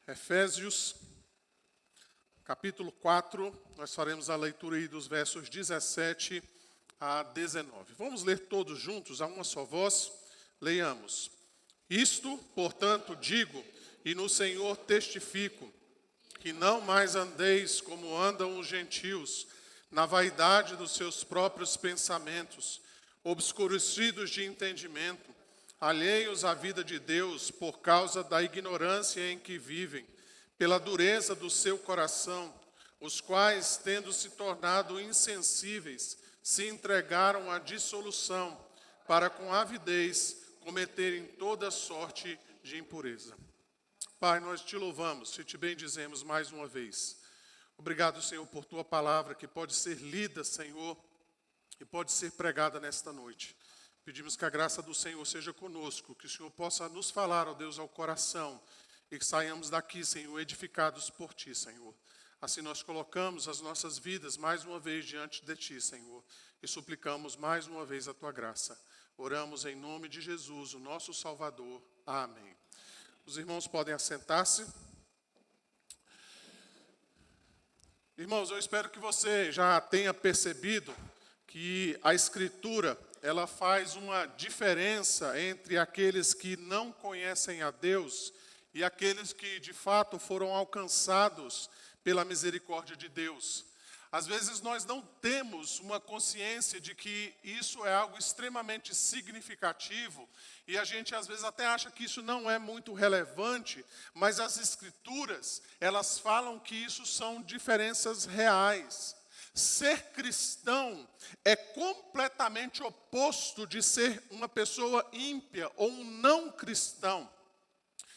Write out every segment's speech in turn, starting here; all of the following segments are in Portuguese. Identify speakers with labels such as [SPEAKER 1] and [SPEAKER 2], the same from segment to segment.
[SPEAKER 1] Efésios, capítulo 4, nós faremos a leitura aí dos versos 17 a 19. Vamos ler todos juntos, a uma só voz. Leiamos. Isto, portanto, digo, e no Senhor testifico, que não mais andeis como andam os gentios, na vaidade dos seus próprios pensamentos, obscurecidos de entendimento, alheios à vida de Deus por causa da ignorância em que vivem, pela dureza do seu coração, os quais, tendo se tornado insensíveis, se entregaram à dissolução, para com avidez cometerem toda sorte de impureza. Pai, nós te louvamos e te bendizemos mais uma vez. Obrigado, Senhor, por tua palavra que pode ser lida, Senhor, e pode ser pregada nesta noite. Pedimos que a graça do Senhor seja conosco, que o Senhor possa nos falar, ó Deus, ao coração, e que saiamos daqui, Senhor, edificados por Ti, Senhor. Assim nós colocamos as nossas vidas mais uma vez diante de Ti, Senhor, e suplicamos mais uma vez a Tua graça. Oramos em nome de Jesus, o nosso Salvador. Amém. Os irmãos podem assentar-se. Irmãos, eu espero que você já tenha percebido que a Escritura, ela faz uma diferença entre aqueles que não conhecem a Deus e aqueles que, de fato, foram alcançados pela misericórdia de Deus. Às vezes nós não temos uma consciência de que isso é algo extremamente significativo e a gente às vezes até acha que isso não é muito relevante, mas as Escrituras, elas falam que isso são diferenças reais. Ser cristão é completamente oposto de ser uma pessoa ímpia ou um não cristão.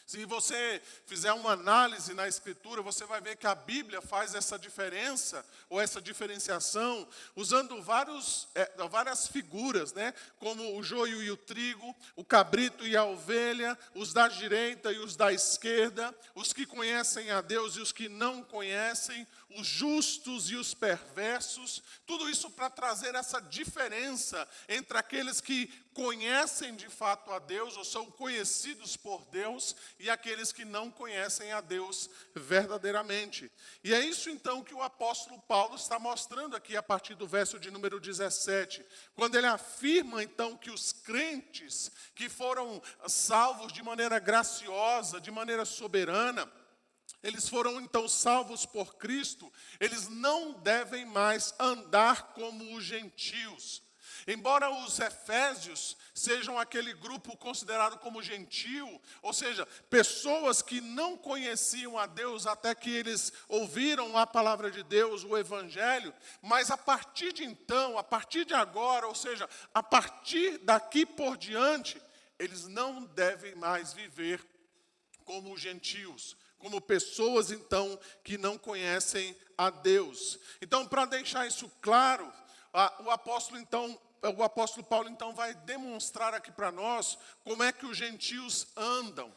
[SPEAKER 1] Se você fizer uma análise na Escritura, você vai ver que a Bíblia faz essa diferença, ou essa diferenciação, usando várias figuras, né? Como o joio e o trigo, o cabrito e a ovelha, os da direita e os da esquerda, os que conhecem a Deus e os que não conhecem, os justos e os perversos, tudo isso para trazer essa diferença entre aqueles que conhecem de fato a Deus, ou são conhecidos por Deus, e aqueles que não conhecem a Deus verdadeiramente. E é isso então que o apóstolo Paulo está mostrando aqui a partir do verso de número 17, quando ele afirma então que os crentes que foram salvos de maneira graciosa, de maneira soberana, eles foram então salvos por Cristo, eles não devem mais andar como os gentios. Embora os efésios sejam aquele grupo considerado como gentil, ou seja, pessoas que não conheciam a Deus até que eles ouviram a palavra de Deus, o Evangelho, mas a partir de então, a partir de agora, ou seja, a partir daqui por diante, eles não devem mais viver como gentios, como pessoas então que não conhecem a Deus. Então, para deixar isso claro, o apóstolo Paulo, então, vai demonstrar aqui para nós como é que os gentios andam.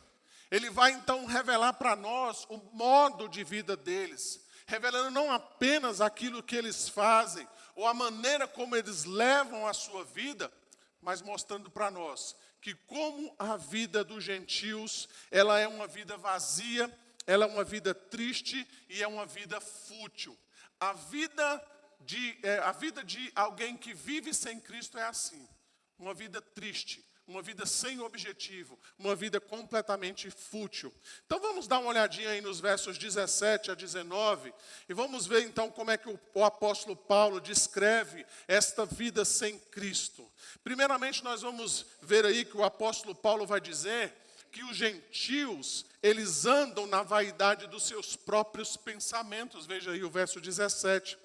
[SPEAKER 1] Ele vai, então, revelar para nós o modo de vida deles, revelando não apenas aquilo que eles fazem, ou a maneira como eles levam a sua vida, mas mostrando para nós que como a vida dos gentios, ela é uma vida vazia, ela é uma vida triste e é uma vida fútil. A vida de alguém que vive sem Cristo é assim, uma vida triste, uma vida sem objetivo, uma vida completamente fútil. Então vamos dar uma olhadinha aí nos versos 17 a 19 e vamos ver então como é que o apóstolo Paulo descreve esta vida sem Cristo. Primeiramente nós vamos ver aí que o apóstolo Paulo vai dizer que os gentios, eles andam na vaidade dos seus próprios pensamentos. Veja aí o verso 17.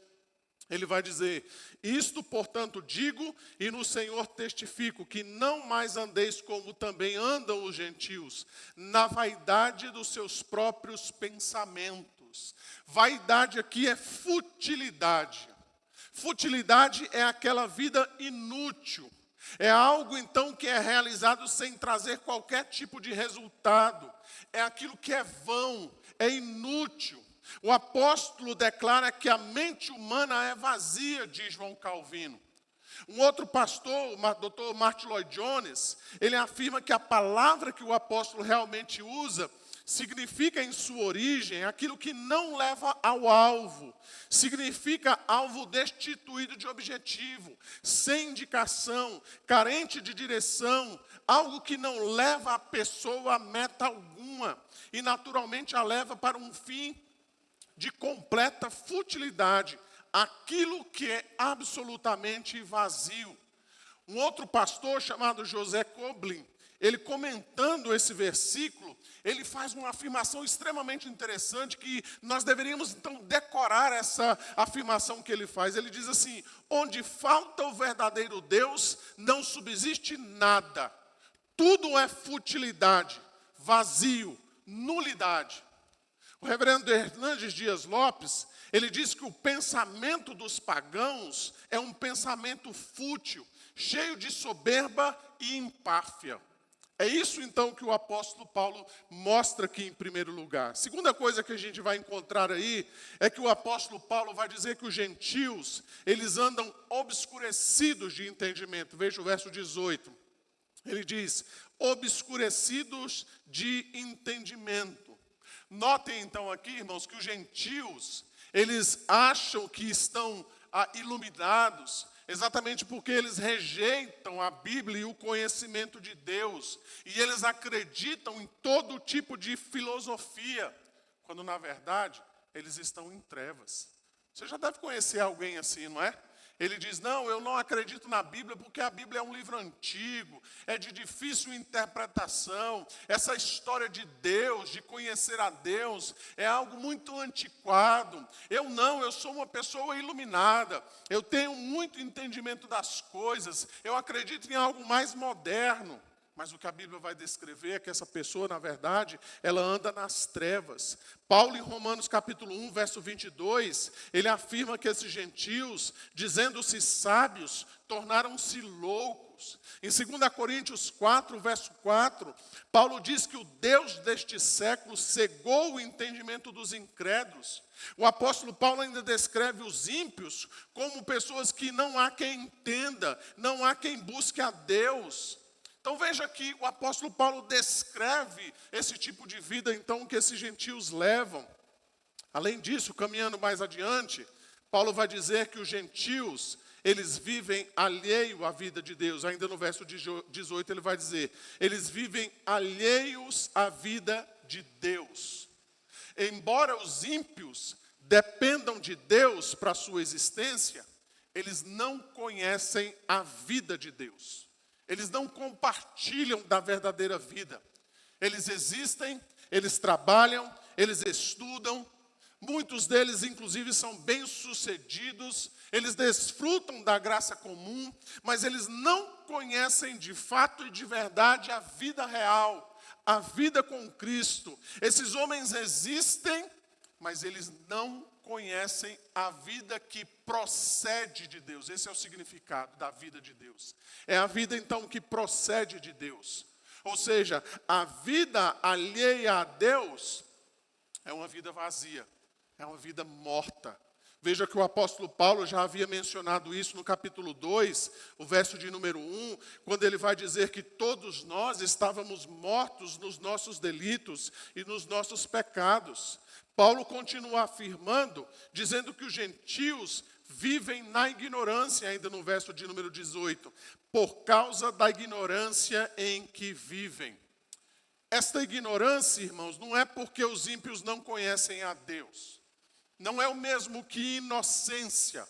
[SPEAKER 1] Ele vai dizer, isto, portanto, digo e no Senhor testifico, que não mais andeis como também andam os gentios, na vaidade dos seus próprios pensamentos. Vaidade aqui é futilidade. Futilidade é aquela vida inútil. É algo, então, que é realizado sem trazer qualquer tipo de resultado. É aquilo que é vão, é inútil. O apóstolo declara que a mente humana é vazia, diz João Calvino. Um outro pastor, o Dr. Martin Lloyd Jones, ele afirma que a palavra que o apóstolo realmente usa significa em sua origem aquilo que não leva ao alvo. Significa alvo destituído de objetivo, sem indicação, carente de direção, algo que não leva a pessoa a meta alguma e naturalmente a leva para um fim de completa futilidade, aquilo que é absolutamente vazio. Um outro pastor chamado José Coblin, ele comentando esse versículo, ele faz uma afirmação extremamente interessante que nós deveríamos então decorar essa afirmação que ele faz. Ele diz assim: onde falta o verdadeiro Deus, não subsiste nada. Tudo é futilidade, vazio, nulidade. O reverendo Hernandes Dias Lopes, ele diz que o pensamento dos pagãos é um pensamento fútil, cheio de soberba e empáfia. É isso então que o apóstolo Paulo mostra aqui em primeiro lugar. Segunda coisa que a gente vai encontrar aí é que o apóstolo Paulo vai dizer que os gentios, eles andam obscurecidos de entendimento. Veja o verso 18. Ele diz: obscurecidos de entendimento. Notem então aqui, irmãos, que os gentios, eles acham que estão iluminados, exatamente porque eles rejeitam a Bíblia e o conhecimento de Deus. E eles acreditam em todo tipo de filosofia, quando na verdade eles estão em trevas. Você já deve conhecer alguém assim, não é? Ele diz: não, eu não acredito na Bíblia porque a Bíblia é um livro antigo, é de difícil interpretação. Essa história de Deus, de conhecer a Deus, é algo muito antiquado. Eu sou uma pessoa iluminada, eu tenho muito entendimento das coisas, eu acredito em algo mais moderno. Mas o que a Bíblia vai descrever é que essa pessoa, na verdade, ela anda nas trevas. Paulo, em Romanos capítulo 1, verso 22, ele afirma que esses gentios, dizendo-se sábios, tornaram-se loucos. Em 2 Coríntios 4, verso 4, Paulo diz que o Deus deste século cegou o entendimento dos incrédulos. O apóstolo Paulo ainda descreve os ímpios como pessoas que não há quem entenda, não há quem busque a Deus. Então veja que o apóstolo Paulo descreve esse tipo de vida então que esses gentios levam. Além disso, caminhando mais adiante, Paulo vai dizer que os gentios, eles vivem alheio à vida de Deus. Ainda no verso 18 ele vai dizer: eles vivem alheios à vida de Deus. Embora os ímpios dependam de Deus para a sua existência, eles não conhecem a vida de Deus. Eles não compartilham da verdadeira vida. Eles existem, eles trabalham, eles estudam. Muitos deles, inclusive, são bem-sucedidos. Eles desfrutam da graça comum, mas eles não conhecem de fato e de verdade a vida real, a vida com Cristo. Esses homens existem, mas eles não conhecem a vida que procede de Deus. Esse é o significado da vida de Deus. É a vida, então, que procede de Deus. Ou seja, a vida alheia a Deus é uma vida vazia, é uma vida morta. Veja que o apóstolo Paulo já havia mencionado isso no capítulo 2, o verso de número 1, quando ele vai dizer que todos nós estávamos mortos nos nossos delitos e nos nossos pecados. Paulo continua afirmando, dizendo que os gentios vivem na ignorância, ainda no verso de número 18, por causa da ignorância em que vivem. Esta ignorância, irmãos, não é porque os ímpios não conhecem a Deus. Não é o mesmo que inocência.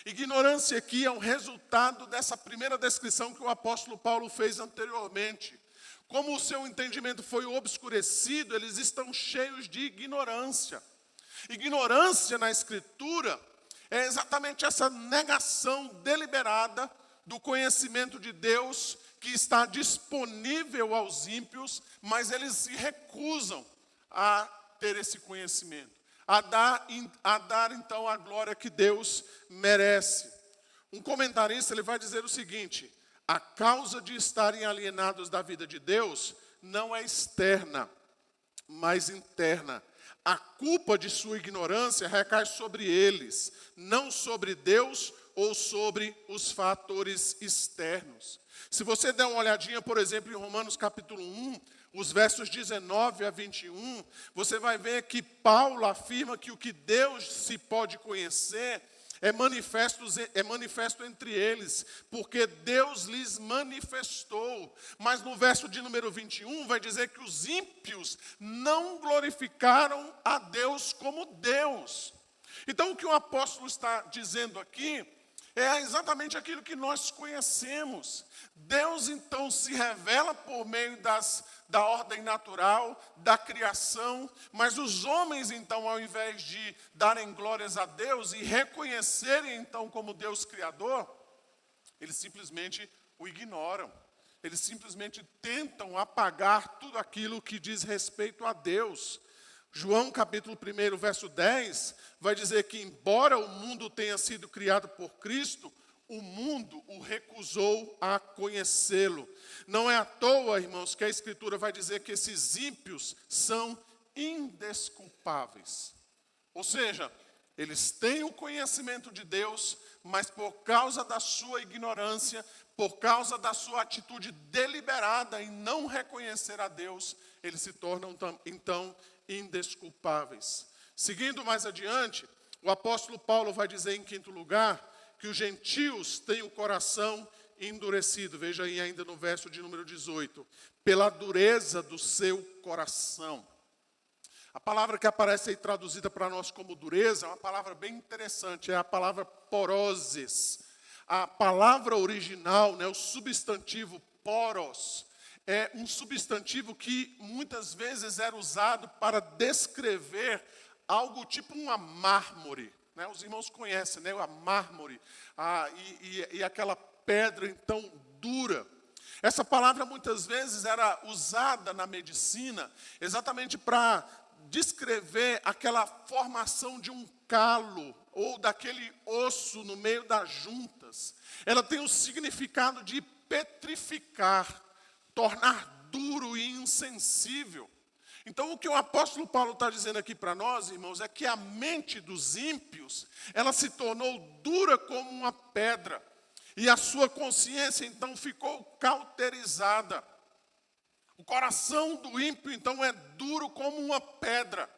[SPEAKER 1] Ignorância aqui é um resultado dessa primeira descrição que o apóstolo Paulo fez anteriormente. Como o seu entendimento foi obscurecido, eles estão cheios de ignorância. Ignorância na Escritura é exatamente essa negação deliberada do conhecimento de Deus que está disponível aos ímpios, mas eles se recusam a ter esse conhecimento, a dar então a glória que Deus merece. Um comentarista ele vai dizer o seguinte: a causa de estarem alienados da vida de Deus não é externa, mas interna. A culpa de sua ignorância recai sobre eles, não sobre Deus ou sobre os fatores externos. Se você der uma olhadinha, por exemplo, em Romanos capítulo 1, os versos 19 a 21, você vai ver que Paulo afirma que o que Deus se pode conhecer é manifesto entre eles, porque Deus lhes manifestou. Mas no verso de número 21 vai dizer que os ímpios não glorificaram a Deus como Deus. Então o que o apóstolo está dizendo aqui é exatamente aquilo que nós conhecemos. Deus então se revela por meio da ordem natural, da criação, mas os homens então, ao invés de darem glórias a Deus e reconhecerem então como Deus Criador, eles simplesmente o ignoram. Eles simplesmente tentam apagar tudo aquilo que diz respeito a Deus. João capítulo 1, verso 10, vai dizer que embora o mundo tenha sido criado por Cristo, o mundo o recusou a conhecê-lo. Não é à toa, irmãos, que a Escritura vai dizer que esses ímpios são indesculpáveis. Ou seja, eles têm o conhecimento de Deus, mas por causa da sua ignorância, por causa da sua atitude deliberada em não reconhecer a Deus, eles se tornam então indesculpáveis. Seguindo mais adiante, o apóstolo Paulo vai dizer em quinto lugar que os gentios têm o coração endurecido. Veja aí ainda no verso de número 18. Pela dureza do seu coração. A palavra que aparece aí traduzida para nós como dureza é uma palavra bem interessante. É a palavra poroses. A palavra original, o substantivo poros, é um substantivo que muitas vezes era usado para descrever algo tipo uma mármore. Os irmãos conhecem, a mármore, e aquela pedra então dura. Essa palavra muitas vezes era usada na medicina exatamente para descrever aquela formação de um calo ou daquele osso no meio das juntas. Ela tem o significado de petrificar, tornar duro e insensível. Então, o que o apóstolo Paulo está dizendo aqui para nós, irmãos, é que a mente dos ímpios, ela se tornou dura como uma pedra. E a sua consciência, então, ficou cauterizada. O coração do ímpio, então, é duro como uma pedra.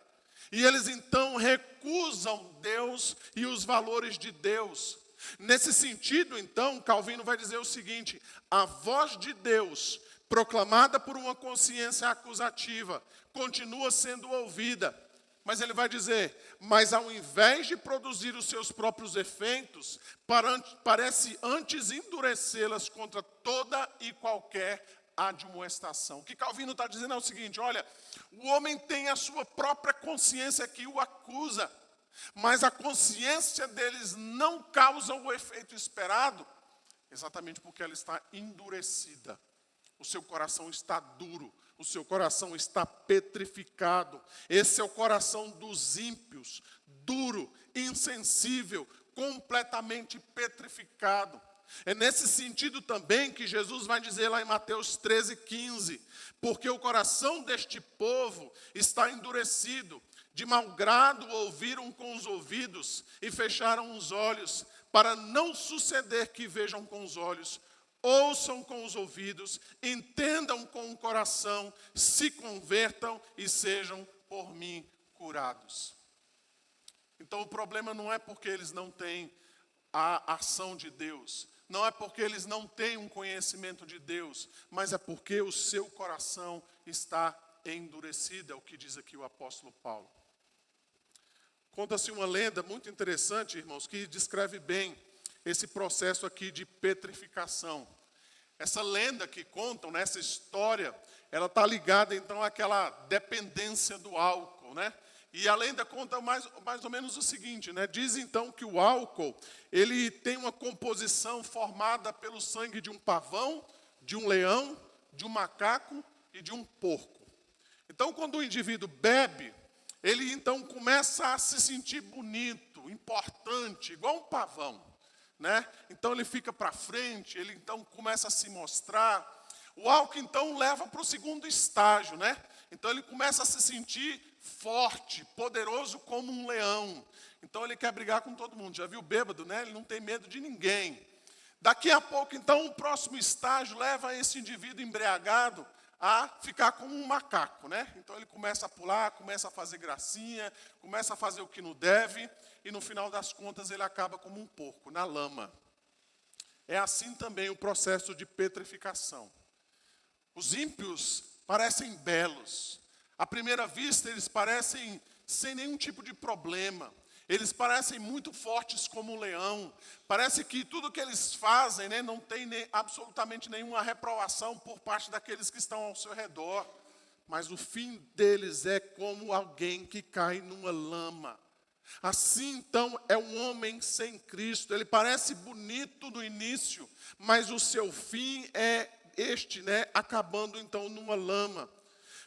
[SPEAKER 1] E eles, então, recusam Deus e os valores de Deus. Nesse sentido, então, Calvino vai dizer o seguinte: a voz de Deus, proclamada por uma consciência acusativa, continua sendo ouvida. Mas ele vai dizer, mas ao invés de produzir os seus próprios efeitos, parece antes endurecê-las contra toda e qualquer admoestação. O que Calvino está dizendo é o seguinte: olha, o homem tem a sua própria consciência que o acusa, mas a consciência deles não causa o efeito esperado, exatamente porque ela está endurecida. O seu coração está duro, o seu coração está petrificado. Esse é o coração dos ímpios, duro, insensível, completamente petrificado. É nesse sentido também que Jesus vai dizer lá em Mateus 13:15, porque o coração deste povo está endurecido, de mau grado ouviram com os ouvidos e fecharam os olhos, para não suceder que vejam com os olhos, ouçam com os ouvidos, entendam com o coração, se convertam e sejam por mim curados. Então o problema não é porque eles não têm a ação de Deus, não é porque eles não têm um conhecimento de Deus, mas é porque o seu coração está endurecido, é o que diz aqui o apóstolo Paulo. Conta-se uma lenda muito interessante, irmãos, que descreve bem esse processo aqui de petrificação. Essa lenda que contam, essa história, ela está ligada então àquela dependência do álcool, E a lenda conta mais ou menos o seguinte, Diz então que o álcool, ele tem uma composição formada pelo sangue de um pavão, de um leão, de um macaco e de um porco. Então, quando o indivíduo bebe, ele então começa a se sentir bonito, importante, igual um pavão. Então ele fica para frente, ele então começa a se mostrar. O álcool então leva para o segundo estágio, Então ele começa a se sentir forte, poderoso como um leão. Então ele quer brigar com todo mundo. Já viu o bêbado, né? Ele não tem medo de ninguém. Daqui a pouco, então, o próximo estágio leva esse indivíduo embriagado a ficar como um macaco, né? Então ele começa a pular, começa a fazer gracinha, começa a fazer o que não deve, e no final das contas ele acaba como um porco, na lama. É assim também o processo de petrificação. Os ímpios parecem belos. À primeira vista, eles parecem sem nenhum tipo de problema. Eles parecem muito fortes como um leão. Parece que tudo que eles fazem, né, não tem absolutamente nenhuma reprovação por parte daqueles que estão ao seu redor. Mas o fim deles é como alguém que cai numa lama. Assim, então, é um homem sem Cristo. Ele parece bonito no início, mas o seu fim é este, né, acabando então numa lama.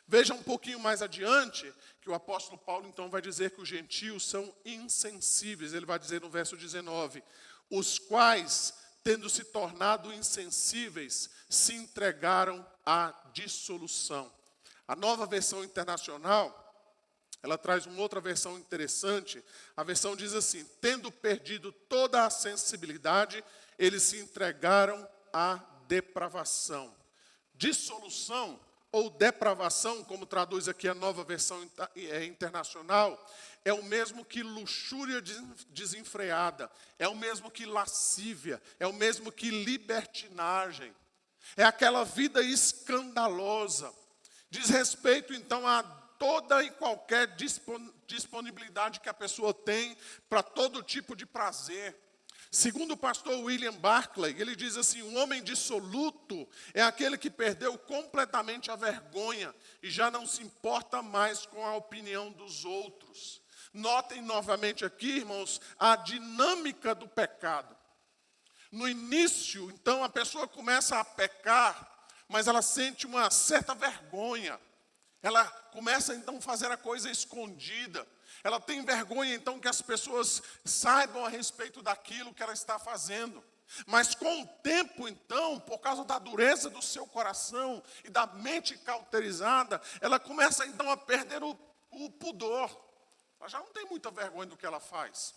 [SPEAKER 1] Veja um pouquinho mais adiante, que o apóstolo Paulo então vai dizer que os gentios são insensíveis. Ele vai dizer no verso 19, os quais, tendo se tornado insensíveis, se entregaram à dissolução. A Nova Versão Internacional, ela traz uma outra versão interessante. A versão diz assim, tendo perdido toda a sensibilidade, eles se entregaram à depravação. Dissolução ou depravação, como traduz aqui a Nova Versão Internacional, é o mesmo que luxúria desenfreada, é o mesmo que lascívia, é o mesmo que libertinagem. É aquela vida escandalosa. Diz respeito, então, a toda e qualquer disponibilidade que a pessoa tem para todo tipo de prazer. Segundo o pastor William Barclay, ele diz assim, um homem dissoluto é aquele que perdeu completamente a vergonha e já não se importa mais com a opinião dos outros. Notem novamente aqui, irmãos, a dinâmica do pecado. No início, então, a pessoa começa a pecar, mas ela sente uma certa vergonha. Ela começa, então, a fazer a coisa escondida. Ela tem vergonha, então, que as pessoas saibam a respeito daquilo que ela está fazendo. Mas com o tempo, então, por causa da dureza do seu coração e da mente cauterizada, ela começa, então, a perder o pudor. Ela já não tem muita vergonha do que ela faz.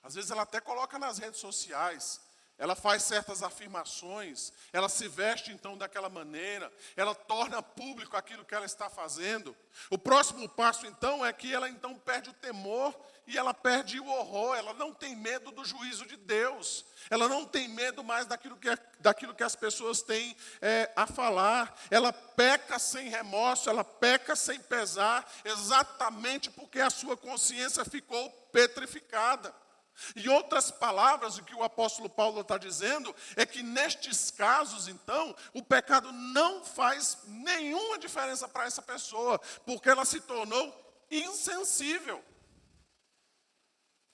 [SPEAKER 1] Às vezes ela até coloca nas redes sociais. Ela faz certas afirmações, ela se veste então daquela maneira, ela torna público aquilo que ela está fazendo. O próximo passo então é que ela então perde o temor e ela perde o horror, ela não tem medo do juízo de Deus, ela não tem medo mais daquilo que as pessoas têm a falar, ela peca sem remorso, ela peca sem pesar, exatamente porque a sua consciência ficou petrificada. Em outras palavras, o que o apóstolo Paulo está dizendo é que nestes casos, então, o pecado não faz nenhuma diferença para essa pessoa, porque ela se tornou insensível.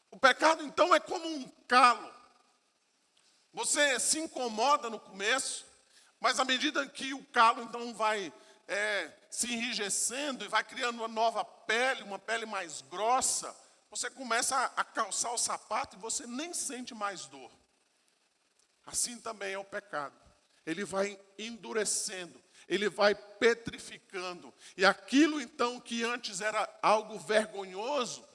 [SPEAKER 1] O pecado, então, é como um calo. Você se incomoda no começo, mas à medida que o calo, então, vai se enrijecendo e vai criando uma nova pele, uma pele mais grossa, você começa a calçar o sapato e você nem sente mais dor. Assim também é o pecado. Ele vai endurecendo, ele vai petrificando. E aquilo então que antes era algo vergonhoso,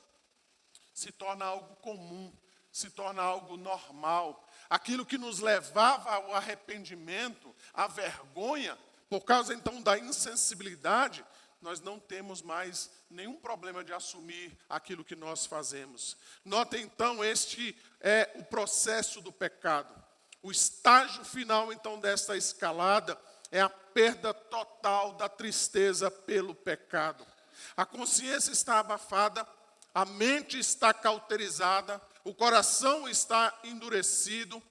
[SPEAKER 1] se torna algo comum, se torna algo normal. Aquilo que nos levava ao arrependimento, à vergonha, por causa então da insensibilidade, nós não temos mais nenhum problema de assumir aquilo que nós fazemos. Notem então, este é o processo do pecado. O estágio final então desta escalada é a perda total da tristeza pelo pecado. A consciência está abafada, a mente está cauterizada, o coração está endurecido.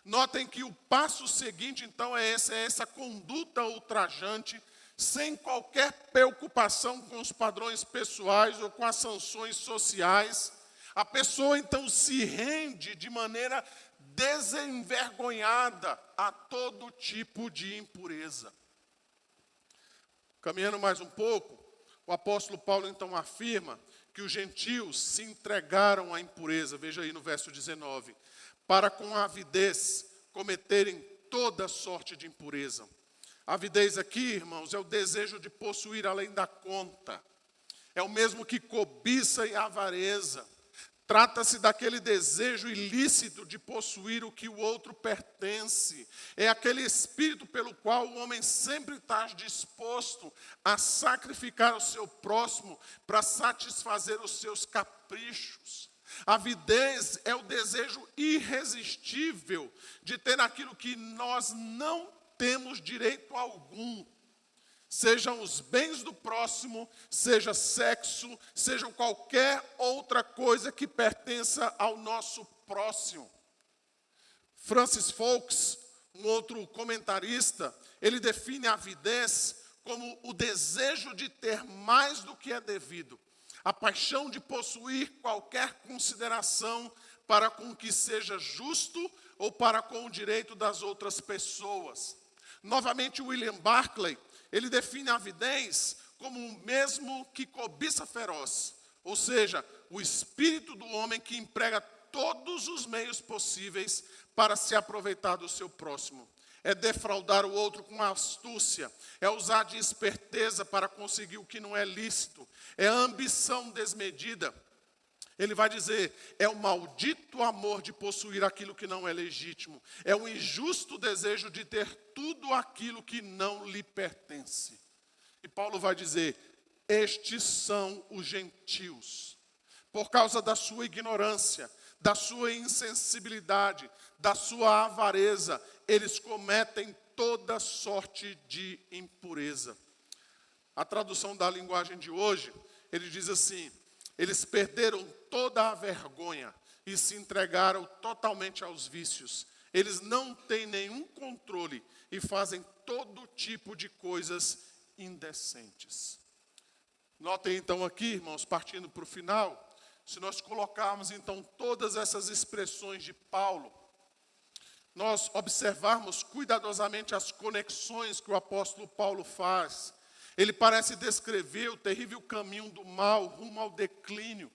[SPEAKER 1] Notem que o passo seguinte então é essa conduta ultrajante, sem qualquer preocupação com os padrões pessoais ou com as sanções sociais. A pessoa, então, se rende de maneira desenvergonhada a todo tipo de impureza. Caminhando mais um pouco, o apóstolo Paulo, então, afirma que os gentios se entregaram à impureza. Veja aí no verso 19. Para com avidez cometerem toda sorte de impureza. A avidez aqui, irmãos, é o desejo de possuir além da conta. é o mesmo que cobiça e avareza. Trata-se daquele desejo ilícito de possuir o que o outro pertence. É aquele espírito pelo qual o homem sempre está disposto a sacrificar o seu próximo para satisfazer os seus caprichos. A avidez é o desejo irresistível de ter aquilo que nós não temos direito algum. Sejam os bens do próximo, seja sexo, seja qualquer outra coisa que pertença ao nosso próximo. Francis Foulkes, um outro comentarista, ele define a avidez como o desejo de ter mais do que é devido, a paixão de possuir qualquer consideração para com que seja justo ou para com o direito das outras pessoas. Novamente, William Barclay, ele define a avidez como o mesmo que cobiça feroz, ou seja, o espírito do homem que emprega todos os meios possíveis para se aproveitar do seu próximo. É defraudar o outro com astúcia, é usar de esperteza para conseguir o que não é lícito, é a ambição desmedida. Ele vai dizer, é o maldito amor de possuir aquilo que não é legítimo. É o injusto desejo de ter tudo aquilo que não lhe pertence. E Paulo vai dizer, estes são os gentios. Por causa da sua ignorância, da sua insensibilidade, da sua avareza, eles cometem toda sorte de impureza. A tradução da linguagem de hoje, ele diz assim, eles perderam toda a vergonha e se entregaram totalmente aos vícios. Eles não têm nenhum controle e fazem todo tipo de coisas indecentes. Notem então aqui, irmãos, partindo para o final, se nós colocarmos então todas essas expressões de Paulo, nós observarmos cuidadosamente as conexões que o apóstolo Paulo faz, ele parece descrever o terrível caminho do mal rumo ao declínio,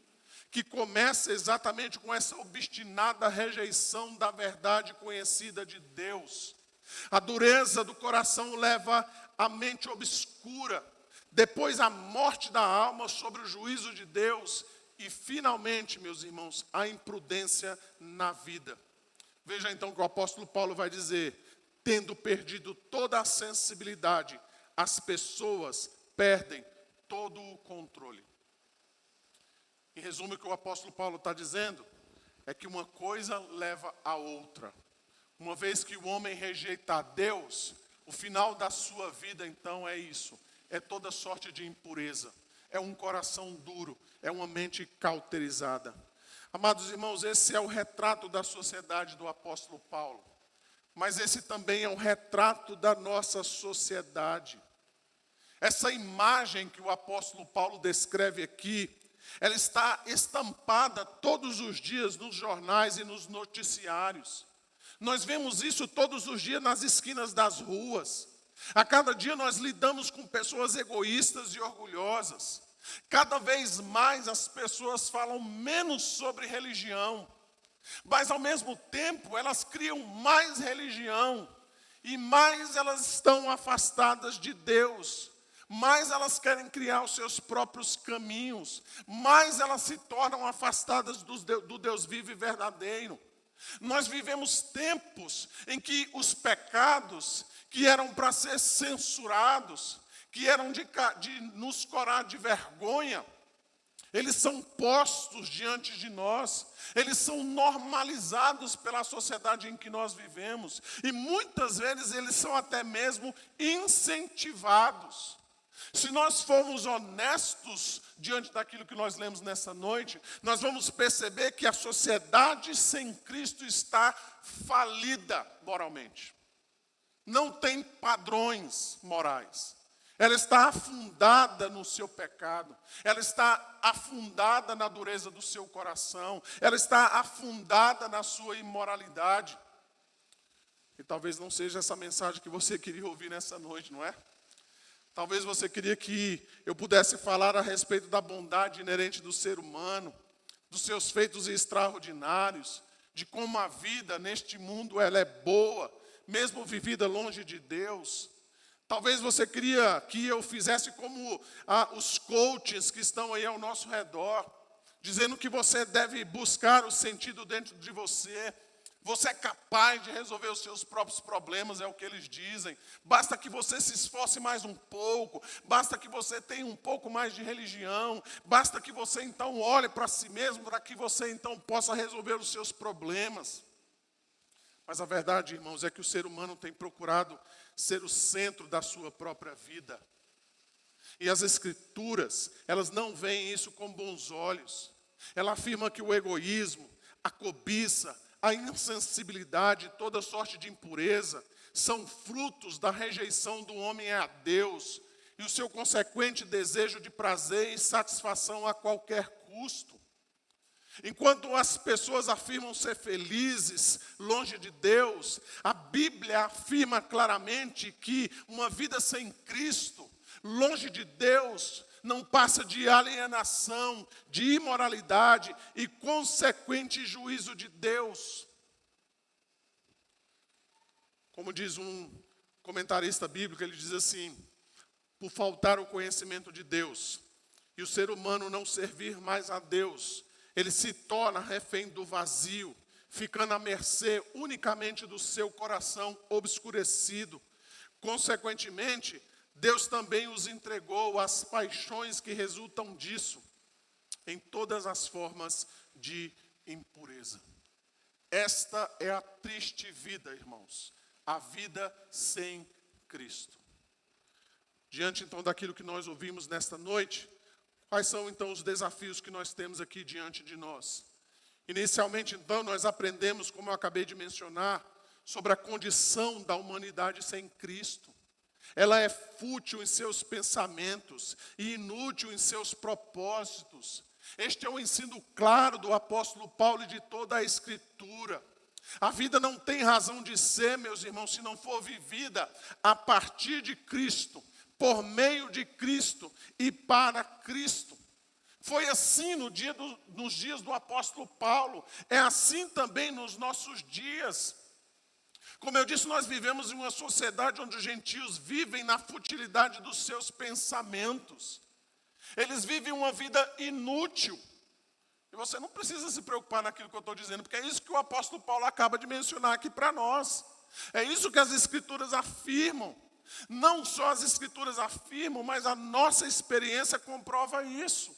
[SPEAKER 1] que começa exatamente com essa obstinada rejeição da verdade conhecida de Deus. A dureza do coração leva à mente obscura, depois a morte da alma sobre o juízo de Deus e, finalmente, meus irmãos, a imprudência na vida. Veja então que o apóstolo Paulo vai dizer, tendo perdido toda a sensibilidade, as pessoas perdem todo o controle. Em resumo, o que o apóstolo Paulo está dizendo é que uma coisa leva a outra. Uma vez que o homem rejeita a Deus, o final da sua vida, então, é isso. É toda sorte de impureza. É um coração duro. É uma mente cauterizada. Amados irmãos, esse é o retrato da sociedade do apóstolo Paulo. Mas esse também é um retrato da nossa sociedade. Essa imagem que o apóstolo Paulo descreve aqui, ela está estampada todos os dias nos jornais e nos noticiários. Nós vemos isso todos os dias nas esquinas das ruas. A cada dia nós lidamos com pessoas egoístas e orgulhosas. Cada vez mais as pessoas falam menos sobre religião, mas ao mesmo tempo elas criam mais religião e mais elas estão afastadas de Deus. Mais elas querem criar os seus próprios caminhos, mais elas se tornam afastadas do Deus vivo e verdadeiro. Nós vivemos tempos em que os pecados que eram para ser censurados, que eram de nos corar de vergonha, eles são postos diante de nós, eles são normalizados pela sociedade em que nós vivemos, e muitas vezes eles são até mesmo incentivados. Se nós formos honestos diante daquilo que nós lemos nessa noite, nós vamos perceber que a sociedade sem Cristo está falida moralmente. Não tem padrões morais. Ela está afundada no seu pecado. Ela está afundada na dureza do seu coração. Ela está afundada na sua imoralidade. E talvez não seja essa mensagem que você queria ouvir nessa noite, não é? Talvez você queria que eu pudesse falar a respeito da bondade inerente do ser humano, dos seus feitos extraordinários, de como a vida neste mundo ela é boa, mesmo vivida longe de Deus. Talvez você queria que eu fizesse como os coaches que estão aí ao nosso redor, dizendo que você deve buscar o sentido dentro de você. Você é capaz de resolver os seus próprios problemas, é o que eles dizem. Basta que você se esforce mais um pouco, basta que você tenha um pouco mais de religião, basta que você então olhe para si mesmo, para que você então possa resolver os seus problemas. Mas a verdade, irmãos, é que o ser humano tem procurado ser o centro da sua própria vida. E as Escrituras, elas não veem isso com bons olhos. Ela afirma que o egoísmo, a cobiça, a insensibilidade, toda sorte de impureza, são frutos da rejeição do homem a Deus e o seu consequente desejo de prazer e satisfação a qualquer custo. Enquanto as pessoas afirmam ser felizes longe de Deus, a Bíblia afirma claramente que uma vida sem Cristo, longe de Deus, não passa de alienação, de imoralidade e consequente juízo de Deus. Como diz um comentarista bíblico, ele diz assim: por faltar o conhecimento de Deus e o ser humano não servir mais a Deus, ele se torna refém do vazio, ficando à mercê unicamente do seu coração obscurecido. Consequentemente, Deus também os entregou às paixões que resultam disso, em todas as formas de impureza. Esta é a triste vida, irmãos, a vida sem Cristo. Diante então daquilo que nós ouvimos nesta noite, quais são então os desafios que nós temos aqui diante de nós? Inicialmente então nós aprendemos, como eu acabei de mencionar, sobre a condição da humanidade sem Cristo. Ela é fútil em seus pensamentos e inútil em seus propósitos. Este é o ensino claro do apóstolo Paulo e de toda a Escritura. A vida não tem razão de ser, meus irmãos, se não for vivida a partir de Cristo, por meio de Cristo e para Cristo. Foi assim nos dias do apóstolo Paulo, é assim também nos nossos dias. Como eu disse, nós vivemos em uma sociedade onde os gentios vivem na futilidade dos seus pensamentos. Eles vivem uma vida inútil. E você não precisa se preocupar naquilo que eu estou dizendo, porque é isso que o apóstolo Paulo acaba de mencionar aqui para nós. É isso que as Escrituras afirmam. Não só as Escrituras afirmam, mas a nossa experiência comprova isso.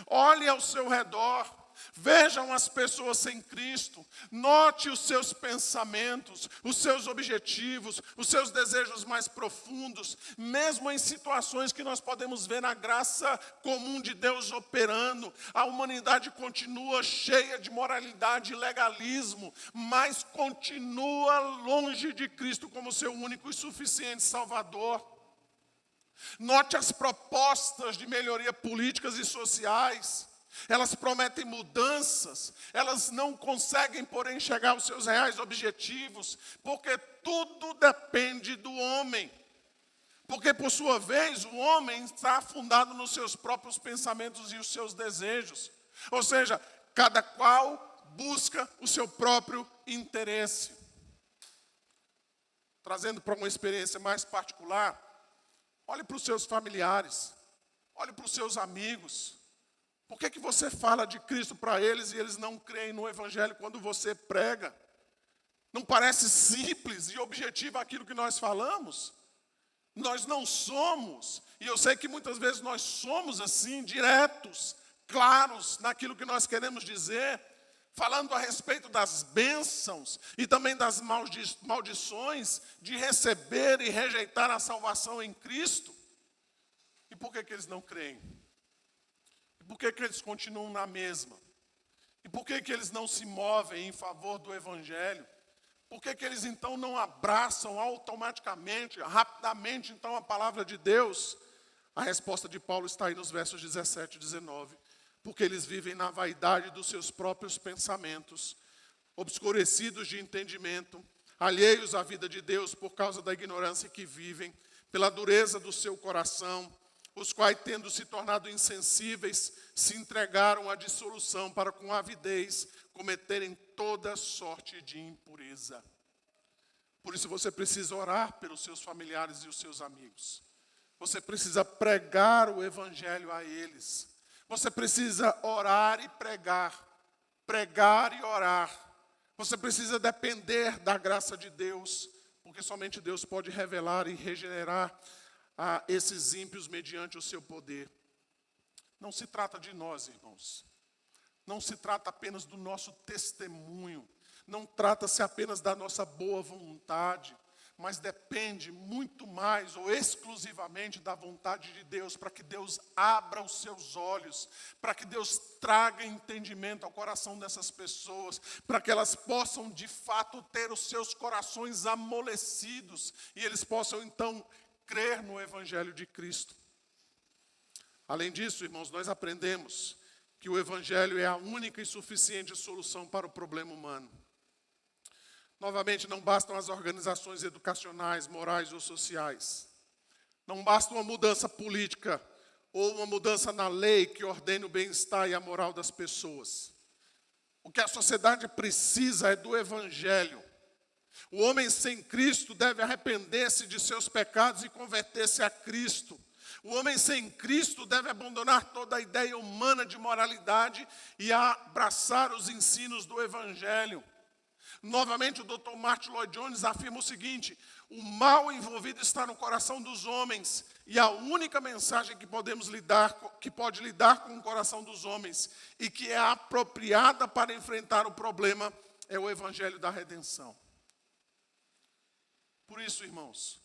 [SPEAKER 1] Olhe ao seu redor. Vejam as pessoas sem Cristo, note os seus pensamentos, os seus objetivos, os seus desejos mais profundos, mesmo em situações que nós podemos ver na graça comum de Deus operando. A humanidade continua cheia de moralidade e legalismo, mas continua longe de Cristo como seu único e suficiente Salvador. Note as propostas de melhoria políticas e sociais. Elas prometem mudanças, elas não conseguem, porém, chegar aos seus reais objetivos, porque tudo depende do homem. Porque, por sua vez, o homem está afundado nos seus próprios pensamentos e os seus desejos. Ou seja, cada qual busca o seu próprio interesse. Trazendo para uma experiência mais particular, olhe para os seus familiares, olhe para os seus amigos. Por que você fala de Cristo para eles e eles não creem no Evangelho quando você prega? Não parece simples e objetivo aquilo que nós falamos? Nós não somos, e eu sei que muitas vezes nós somos assim, diretos, claros naquilo que nós queremos dizer, falando a respeito das bênçãos e também das maldições de receber e rejeitar a salvação em Cristo. E por que eles não creem? Por que eles continuam na mesma? E por que eles não se movem em favor do Evangelho? Por que eles então não abraçam automaticamente, rapidamente, então a palavra de Deus? A resposta de Paulo está aí nos versos 17 e 19. Porque eles vivem na vaidade dos seus próprios pensamentos, obscurecidos de entendimento, alheios à vida de Deus por causa da ignorância que vivem, pela dureza do seu coração, os quais, tendo se tornado insensíveis, se entregaram à dissolução para com avidez cometerem toda sorte de impureza. Por isso você precisa orar pelos seus familiares e os seus amigos. Você precisa pregar o evangelho a eles. Você precisa orar e pregar e orar. Você precisa depender da graça de Deus, porque somente Deus pode revelar e regenerar a esses ímpios mediante o seu poder. Não se trata de nós, irmãos. Não se trata apenas do nosso testemunho. Não trata-se apenas da nossa boa vontade, mas depende muito mais ou exclusivamente da vontade de Deus, para que Deus abra os seus olhos, para que Deus traga entendimento ao coração dessas pessoas, para que elas possam de fato ter os seus corações amolecidos e eles possam então crer no Evangelho de Cristo. Além disso, irmãos, nós aprendemos que o Evangelho é a única e suficiente solução para o problema humano. Novamente, não bastam as organizações educacionais, morais ou sociais. Não basta uma mudança política ou uma mudança na lei que ordene o bem-estar e a moral das pessoas. O que a sociedade precisa é do Evangelho. O homem sem Cristo deve arrepender-se de seus pecados e converter-se a Cristo. O homem sem Cristo deve abandonar toda a ideia humana de moralidade e abraçar os ensinos do Evangelho. Novamente, o Dr. Martin Lloyd Jones afirma o seguinte: o mal envolvido está no coração dos homens, e a única mensagem que pode lidar com o coração dos homens e que é apropriada para enfrentar o problema é o Evangelho da redenção. Por isso, irmãos,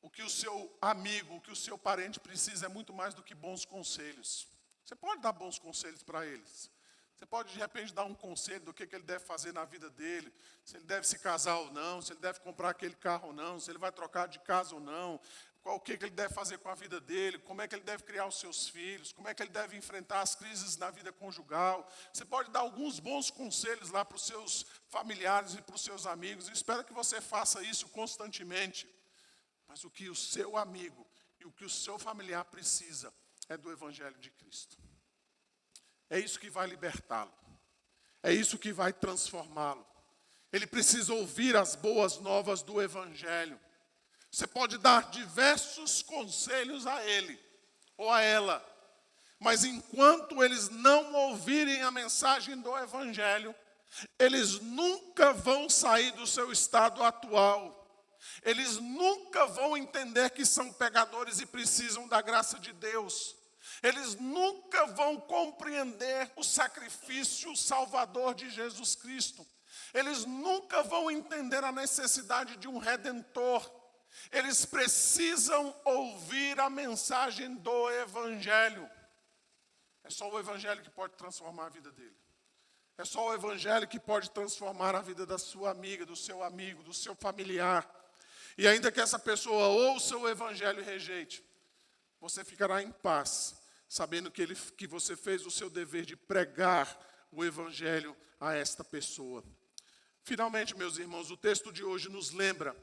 [SPEAKER 1] o que o seu amigo, o que o seu parente precisa é muito mais do que bons conselhos. Você pode dar bons conselhos para eles. Você pode, de repente, dar um conselho do que ele deve fazer na vida dele, se ele deve se casar ou não, se ele deve comprar aquele carro ou não, se ele vai trocar de casa ou não, o que ele deve fazer com a vida dele, como é que ele deve criar os seus filhos, como é que ele deve enfrentar as crises na vida conjugal. Você pode dar alguns bons conselhos lá para os seus familiares e para os seus amigos. Eu espero que você faça isso constantemente. Mas o que o seu amigo e o que o seu familiar precisa é do Evangelho de Cristo. É isso que vai libertá-lo. É isso que vai transformá-lo. Ele precisa ouvir as boas novas do Evangelho. Você pode dar diversos conselhos a ele ou a ela, mas enquanto eles não ouvirem a mensagem do Evangelho, eles nunca vão sair do seu estado atual. Eles nunca vão entender que são pecadores e precisam da graça de Deus. Eles nunca vão compreender o sacrifício salvador de Jesus Cristo. Eles nunca vão entender a necessidade de um redentor. Eles precisam ouvir a mensagem do Evangelho. É só o Evangelho que pode transformar a vida dele. É só o Evangelho que pode transformar a vida da sua amiga, do seu amigo, do seu familiar. E ainda que essa pessoa ouça o Evangelho e rejeite, você ficará em paz, sabendo que você fez o seu dever de pregar o Evangelho a esta pessoa. Finalmente, meus irmãos, o texto de hoje nos lembra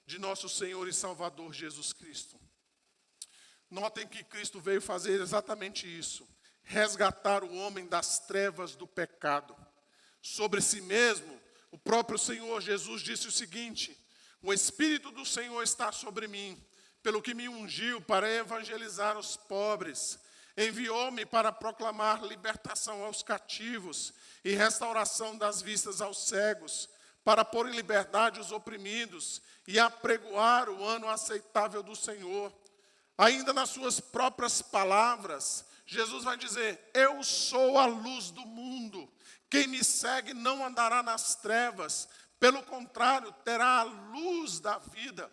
[SPEAKER 1] de nosso Senhor e Salvador Jesus Cristo. Notem que Cristo veio fazer exatamente isso, resgatar o homem das trevas do pecado. Sobre si mesmo, o próprio Senhor Jesus disse o seguinte: o Espírito do Senhor está sobre mim, pelo que me ungiu para evangelizar os pobres. Enviou-me para proclamar libertação aos cativos e restauração das vistas aos cegos, para pôr em liberdade os oprimidos e apregoar o ano aceitável do Senhor. Ainda nas suas próprias palavras, Jesus vai dizer: eu sou a luz do mundo. Quem me segue não andará nas trevas, pelo contrário, terá a luz da vida.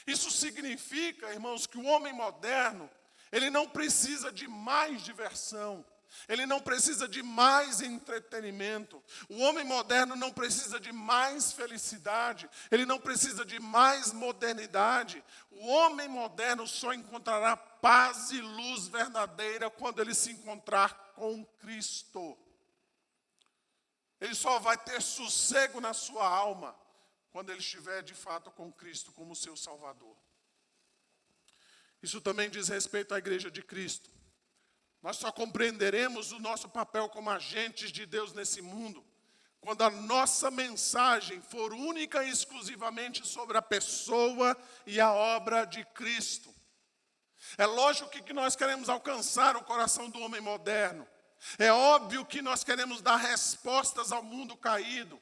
[SPEAKER 1] Isso significa, irmãos, que o homem moderno, ele não precisa de mais diversão, ele não precisa de mais entretenimento. O homem moderno não precisa de mais felicidade, ele não precisa de mais modernidade. O homem moderno só encontrará paz e luz verdadeira quando ele se encontrar com Cristo. Ele só vai ter sossego na sua alma quando ele estiver de fato com Cristo como seu Salvador. Isso também diz respeito à Igreja de Cristo. Nós só compreenderemos o nosso papel como agentes de Deus nesse mundo quando a nossa mensagem for única e exclusivamente sobre a pessoa e a obra de Cristo. É lógico que nós queremos alcançar o coração do homem moderno. É óbvio que nós queremos dar respostas ao mundo caído.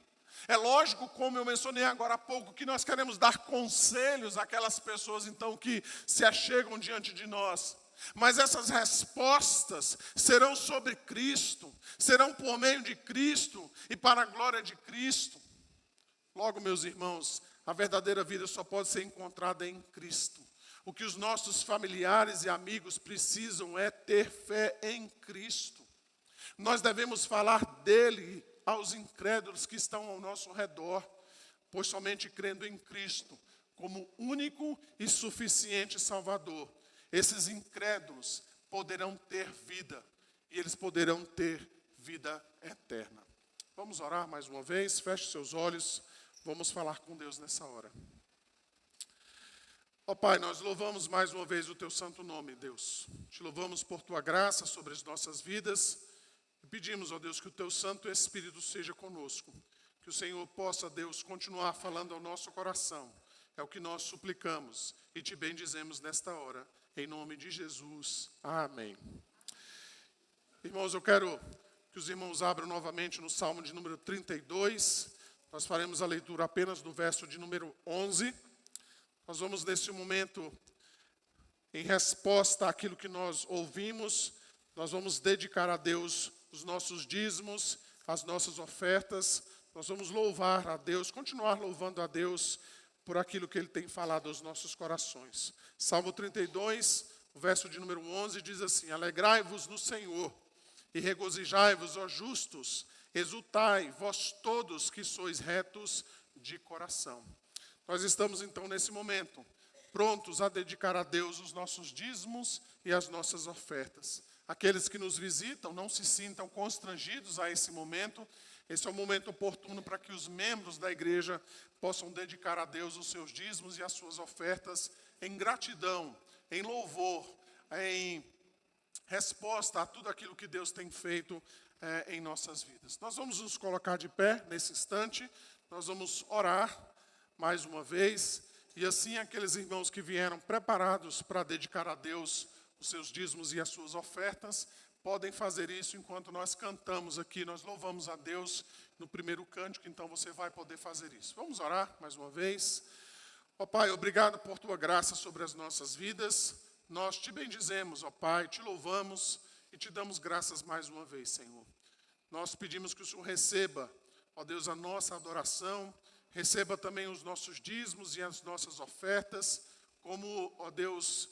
[SPEAKER 1] É lógico, como eu mencionei agora há pouco, que nós queremos dar conselhos àquelas pessoas, então, que se achegam diante de nós. Mas essas respostas serão sobre Cristo, serão por meio de Cristo e para a glória de Cristo. Logo, meus irmãos, a verdadeira vida só pode ser encontrada em Cristo. O que os nossos familiares e amigos precisam é ter fé em Cristo. Nós devemos falar dele aos incrédulos que estão ao nosso redor, pois somente crendo em Cristo como único e suficiente Salvador, esses incrédulos poderão ter vida, e eles poderão ter vida eterna. Vamos orar mais uma vez, feche seus olhos, vamos falar com Deus nessa hora. Ó Pai, nós louvamos mais uma vez o Teu santo nome, Deus. Te louvamos por Tua graça sobre as nossas vidas. E pedimos, ó Deus, que o Teu Santo Espírito seja conosco. Que o Senhor possa, Deus, continuar falando ao nosso coração. É o que nós suplicamos e Te bendizemos nesta hora. Em nome de Jesus. Amém. Irmãos, eu quero que os irmãos abram novamente no Salmo de número 32. Nós faremos a leitura apenas do verso de número 11. Nós vamos, nesse momento, em resposta àquilo que nós ouvimos, nós vamos dedicar a Deus os nossos dízimos, as nossas ofertas. Nós vamos louvar a Deus, continuar louvando a Deus por aquilo que Ele tem falado aos nossos corações. Salmo 32, o verso de número 11, diz assim: Alegrai-vos no Senhor e regozijai-vos, ó justos, exultai, vós todos que sois retos de coração. Nós estamos então nesse momento prontos a dedicar a Deus os nossos dízimos e as nossas ofertas. Aqueles que nos visitam não se sintam constrangidos a esse momento. Esse é o momento oportuno para que os membros da igreja possam dedicar a Deus os seus dízimos e as suas ofertas em gratidão, em louvor, em resposta a tudo aquilo que Deus tem feito em nossas vidas. Nós vamos nos colocar de pé nesse instante, nós vamos orar mais uma vez, e assim aqueles irmãos que vieram preparados para dedicar a Deus os seus dízimos e as suas ofertas, podem fazer isso enquanto nós cantamos aqui, nós louvamos a Deus no primeiro cântico, então você vai poder fazer isso. Vamos orar mais uma vez. Ó Pai, obrigado por Tua graça sobre as nossas vidas, nós Te bendizemos, ó Pai, Te louvamos e Te damos graças mais uma vez, Senhor. Nós pedimos que o Senhor receba, ó Deus, a nossa adoração, receba também os nossos dízimos e as nossas ofertas, como, ó Deus,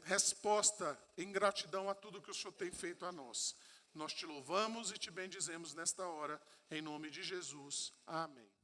[SPEAKER 1] resposta em gratidão a tudo que o Senhor tem feito a nós. Nós Te louvamos e Te bendizemos nesta hora, em nome de Jesus. Amém.